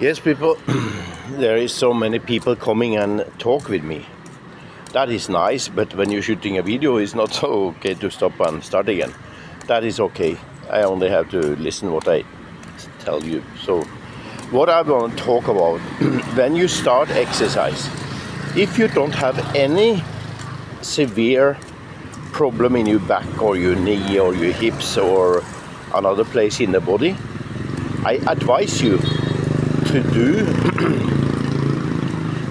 Yes, people, there is so many people coming and talk with me. That is nice, but when you're shooting a video, it's not so okay to stop and start again. That is okay. I only have to listen what I tell you. So, what I want to talk about, when you start exercise, if you don't have any severe problem in your back or your knee or your hips or another place in the body, I advise you to do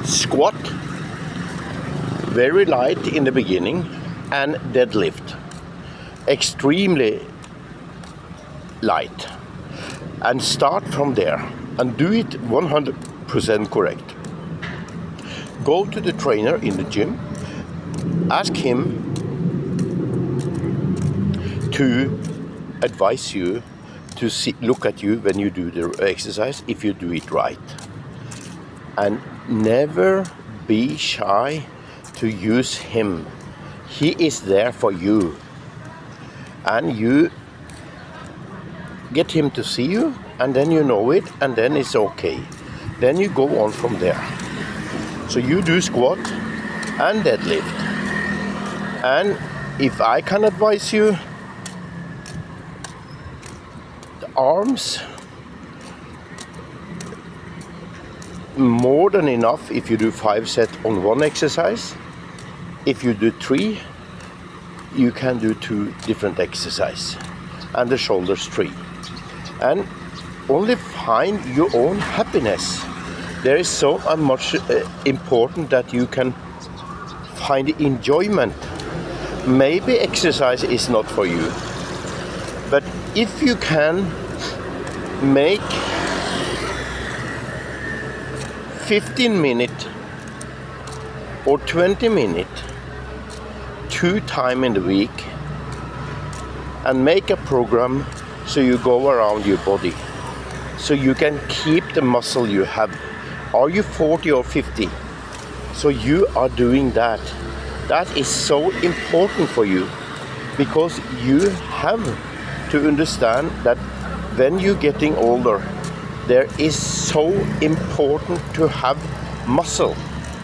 squat very light in the beginning and deadlift extremely light, and start from there and do it 100% correct. Go to the trainer in the gym, ask him to advise you, to look at you when you do the exercise, if you do it right. And never be shy to use him. He is there for you. And you get him to see you, and then you know it, and then it's okay. Then you go on from there. So you do squat and deadlift. And if I can advise you, arms, more than enough if you do 5 sets on one exercise. If you do 3, you can do 2 different exercises, and the shoulders 3. And only find your own happiness. There is so much important that you can find enjoyment. Maybe exercise is not for you, but if you can make 15 minutes or 20 minutes 2 times in the week and make a program so you go around your body, so you can keep the muscle you have. Are you 40 or 50? So you are doing that. That is so important for you, because you have to understand that when you're getting older, there is so important to have muscle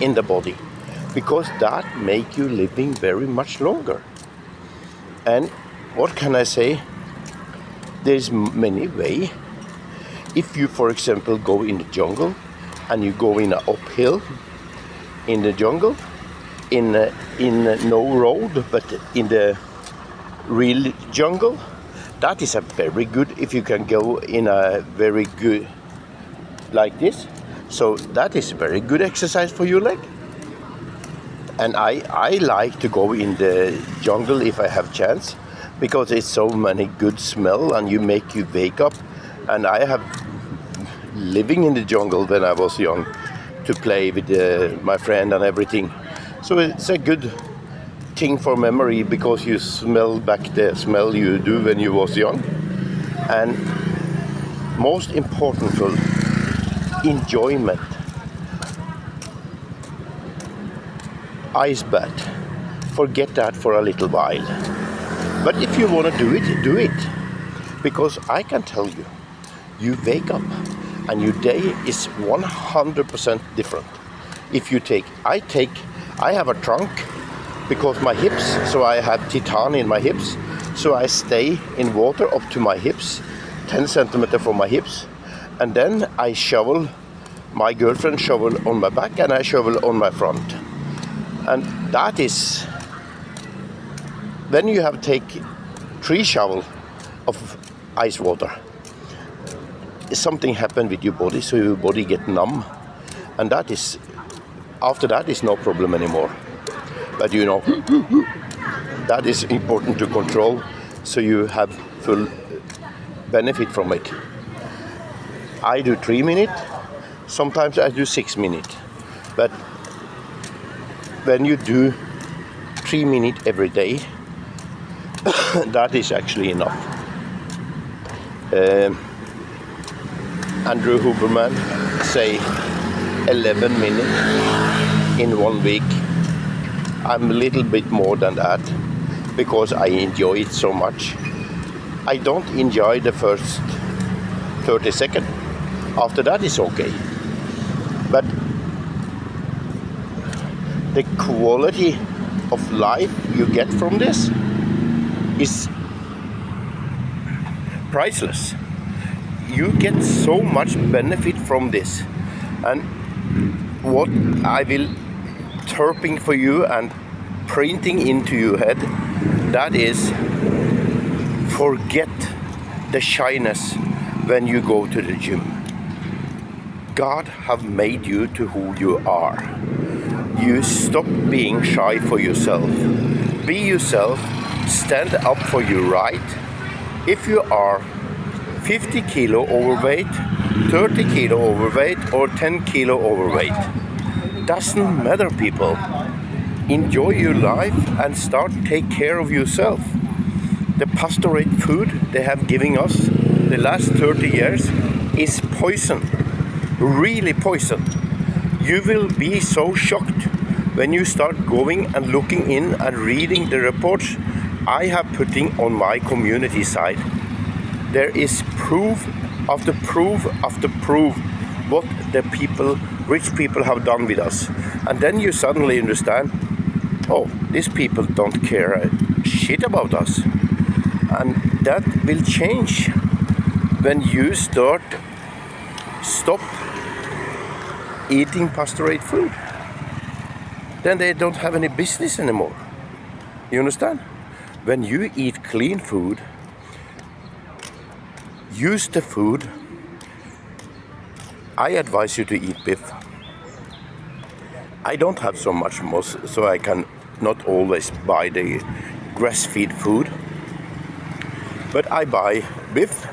in the body, because that make you living very much longer. And what can I say? There's many ways. If you, for example, go in the jungle and you go in an uphill in the jungle, in no road, but in the real jungle, that is a very good, if you can go in a very good, like this. So that is very good exercise for your leg. And I like to go in the jungle if I have chance, because it's so many good smell and you make you wake up. And I have living in the jungle when I was young to play with my friend and everything. So it's a good thing for memory, because you smell back the smell you do when you was young. And most important for enjoyment, ice bath, forget that for a little while. But if you want to do it, because I can tell you, you wake up and your day is 100% different. If you I have a trunk, because my hips, so I have titan in my hips, so I stay in water up to my hips, 10 centimeters from my hips, and then I shovel, my girlfriend shovel on my back and I shovel on my front. And that is, then you have take 3 shovel of ice water. Something happened with your body, so your body get numb, and that is, after that is no problem anymore. But you know, that is important to control, so you have full benefit from it. I do 3 minutes, sometimes I do 6 minutes. But when you do 3 minutes every day, that is actually enough. Andrew Huberman say 11 minutes in 1 week. I'm a little bit more than that, because I enjoy it so much. I don't enjoy the first 30 seconds, After that is okay. But the quality of life you get from this is priceless. You get so much benefit from this. And what I will terping for you and printing into your head, that is, forget the shyness when you go to the gym. God have made you to who you are. You stop being shy for yourself. Be yourself, stand up for your right. If you are 50 kilo overweight, 30 kilo overweight, or 10 kilo overweight, doesn't matter, people. Enjoy your life and start take care of yourself. The pastorate food they have given us the last 30 years is poison, really poison. You will be so shocked when you start going and looking in and reading the reports I have putting on my community side. There is proof after proof after proof what the people, rich people have done with us. And then you suddenly understand, oh, these people don't care a shit about us. And that will change when you stop eating pastorate food. Then they don't have any business anymore. You understand? When you eat clean food, use the food. I advise you to eat beef. I don't have so much muscle, so I can not always buy the grass-fed food. But I buy beef,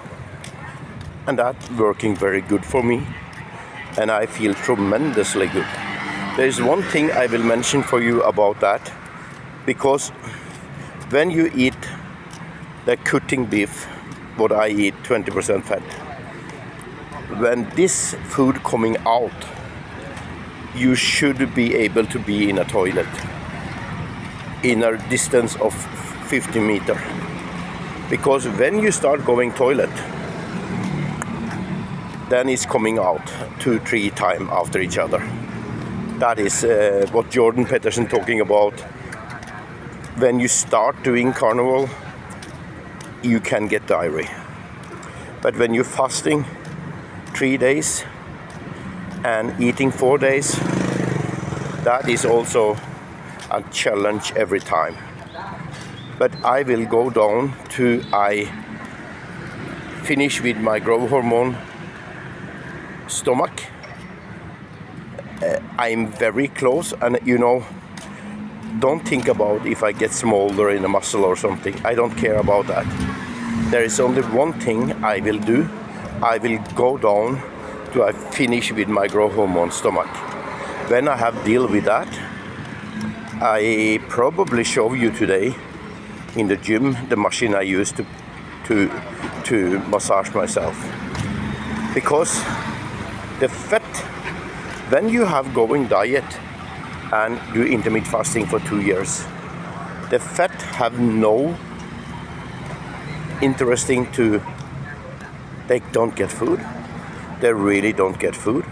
and that's working very good for me. And I feel tremendously good. There is one thing I will mention for you about that, because when you eat the cutting beef, what I eat 20% fat, when this food coming out, you should be able to be in a toilet in a distance of 50 meters. Because when you start going toilet, then it's coming out 2-3 times after each other. That is what Jordan Peterson talking about. When you start doing carnival, you can get diarrhea. But when you're fasting 3 days and eating 4 days, that is also a challenge every time. But I will go down to I finish with my growth hormone stomach. I'm very close, and you know, don't think about if I get smaller in a muscle or something. I don't care about that. There is only one thing I will do. I will go down to I finish with my growth hormone stomach. When I have deal with that, I probably show you today in the gym the machine I use to massage myself. Because the fat, when you have going diet and do intermittent fasting for 2 years, the fat have no interesting to, they don't get food. They really don't get food.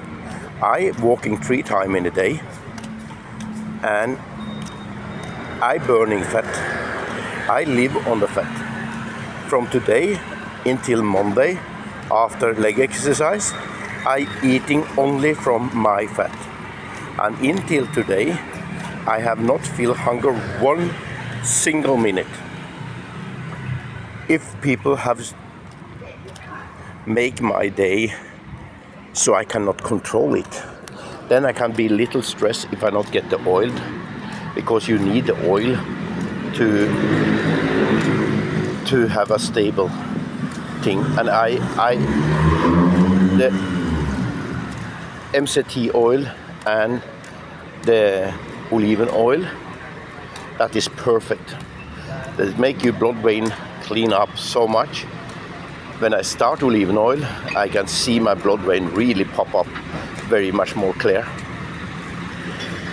I walking 3 times in a day, and I burning fat. I live on the fat. From today until Monday, after leg exercise, I eating only from my fat. And until today, I have not feel hunger 1 single minute. If people have make my day so I cannot control it, then I can be a little stressed if I not get the oil, because you need the oil to have a stable thing. And the MCT oil and the olive oil, that is perfect. That make your blood vein clean up so much. When I start olive oil, I can see my blood vein really pop up very much more clear.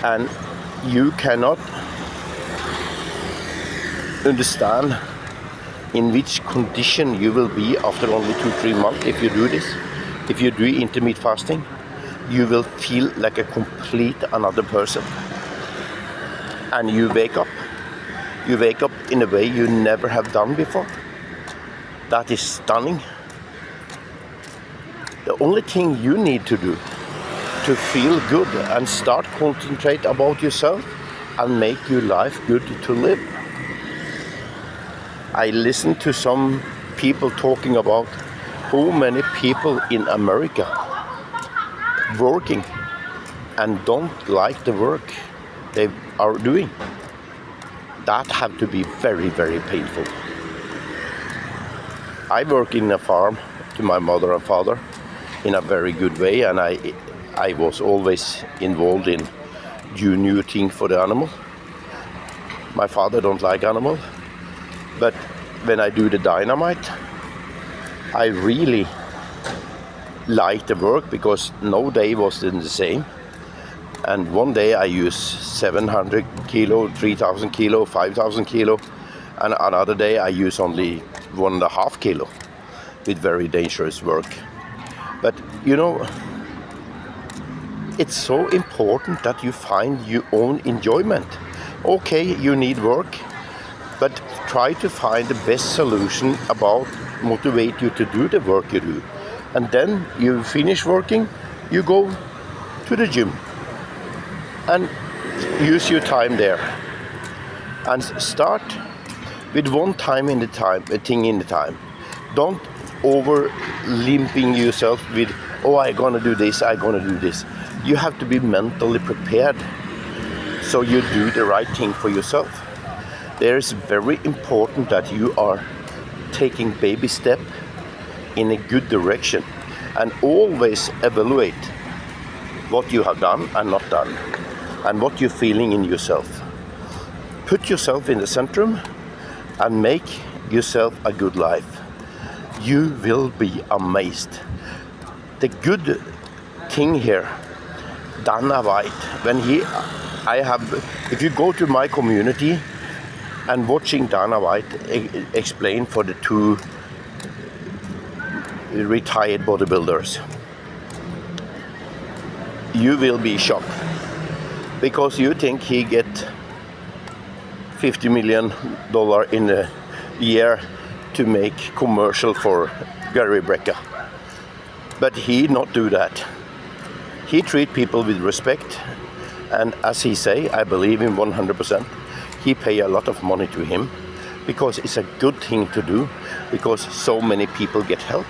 And you cannot understand in which condition you will be after only 2-3 months if you do this. if you do intermittent fasting, you will feel like a complete another person. And you wake up in a way you never have done before. That is stunning. The only thing you need to do to feel good and start concentrate about yourself and make your life good to live. I listened to some people talking about how many people in America working and don't like the work they are doing. That have to be very, very painful. I work in a farm to my mother and father in a very good way, and I was always involved in do new thing for the animal. My father don't like animal, but when I do the dynamite, I really like the work because no day was the same. And one day I use 700 kilo, 3,000 kilo, 5,000 kilo, and another day I use only 1.5 kilo with very dangerous work. But you know, it's so important that you find your own enjoyment. Okay, you need work, but try to find the best solution about motivate you to do the work you do. And then you finish working, you go to the gym and use your time there. And start with one time in the time, a thing in the time. Don't over limping yourself with, oh, I'm gonna do this, I'm gonna do this. You have to be mentally prepared so you do the right thing for yourself. There is very important that you are taking baby step in a good direction and always evaluate what you have done and not done and what you're feeling in yourself. Put yourself in the centrum and make yourself a good life. You will be amazed. The good thing here, Dana White, if you go to my community and watching Dana White explain for the two retired bodybuilders, you will be shocked because you think he get $50 million in a year to make commercial for Gary Brecka. But he not do that. He treat people with respect, and as he say, I believe him 100%. He pay a lot of money to him because it's a good thing to do, because so many people get help.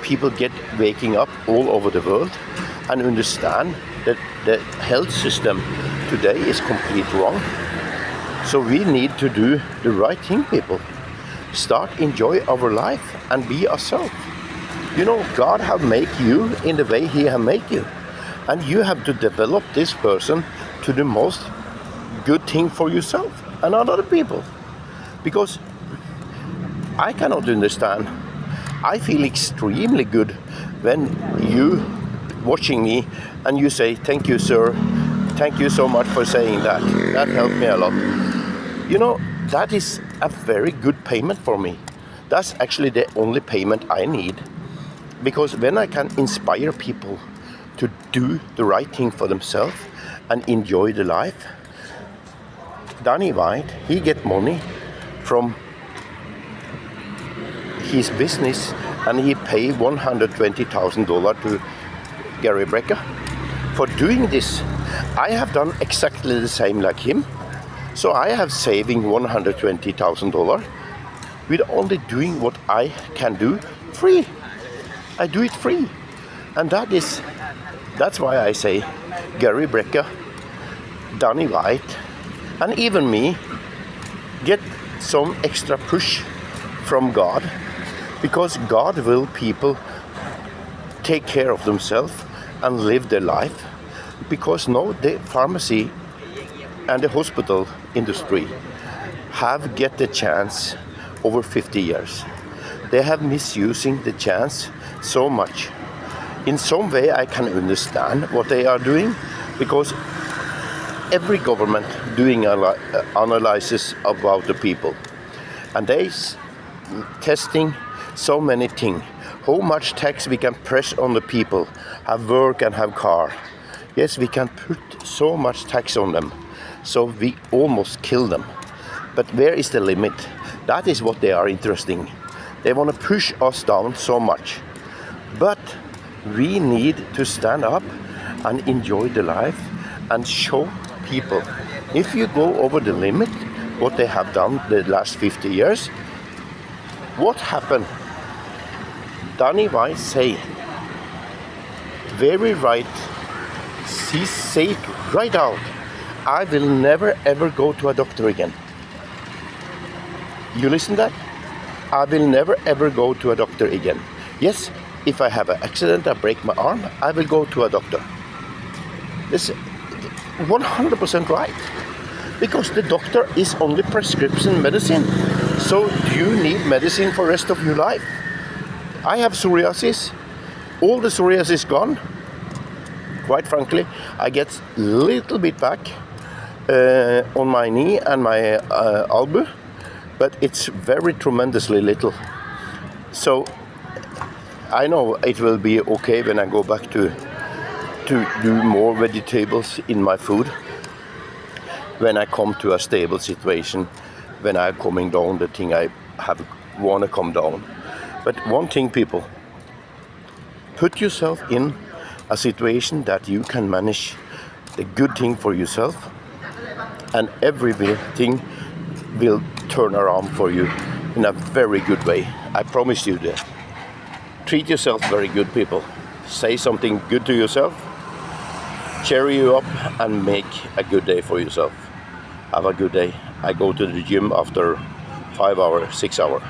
People get waking up all over the world and understand that the health system today is completely wrong. So we need to do the right thing, people. Start enjoy our life and be ourselves. You know, God have made you in the way He have made you, and you have to develop this person to the most good thing for yourself and other people. Because I cannot understand. I feel extremely good when you watching me and you say, "Thank you, sir. Thank you so much for saying that. That helped me a lot." You know, that is a very good payment for me. That's actually the only payment I need. Because when I can inspire people to do the right thing for themselves and enjoy the life, Danny White, he get money from his business and he pay $120,000 to Gary Brecka for doing this. I have done exactly the same like him. So I have saving $120,000 with only doing what I can do free. I do it free. And that's why I say Gary Brecka, Danny White, and even me get some extra push from God, because God will people take care of themselves and live their life, because now the pharmacy and the hospital industry have get the chance over 50 years. They have misusing the chance so much. In some way I can understand what they are doing, because every government doing analysis about the people, and they testing so many things. how much tax we can press on the people, have work and have car. Yes, we can put so much tax on them, so we almost kill them. But where is the limit? That is what they are interested in. They want to push us down so much. But we need to stand up and enjoy the life and show people. If you go over the limit, what they have done the last 50 years, what happened? Danny Weiss say, very right, he said right out, I will never ever go to a doctor again. You listen to that? I will never ever go to a doctor again. Yes, if I have an accident, I break my arm, I will go to a doctor. This is 100% right. Because the doctor is only prescription medicine. So you need medicine for the rest of your life. I have psoriasis. All the psoriasis gone. Quite frankly, I get a little bit back on my knee and my elbow, but it's very tremendously little. So I know it will be okay when I go back to do more vegetables in my food, when I come to a stable situation, when I'm coming down the thing I want to come down. But one thing, people, put yourself in a situation that you can manage the good thing for yourself, and everything will turn around for you in a very good way. I promise you that. Treat yourself very good, people. Say something good to yourself, cheer you up, and make a good day for yourself. Have a good day. I go to the gym after 5 hours, 6 hours.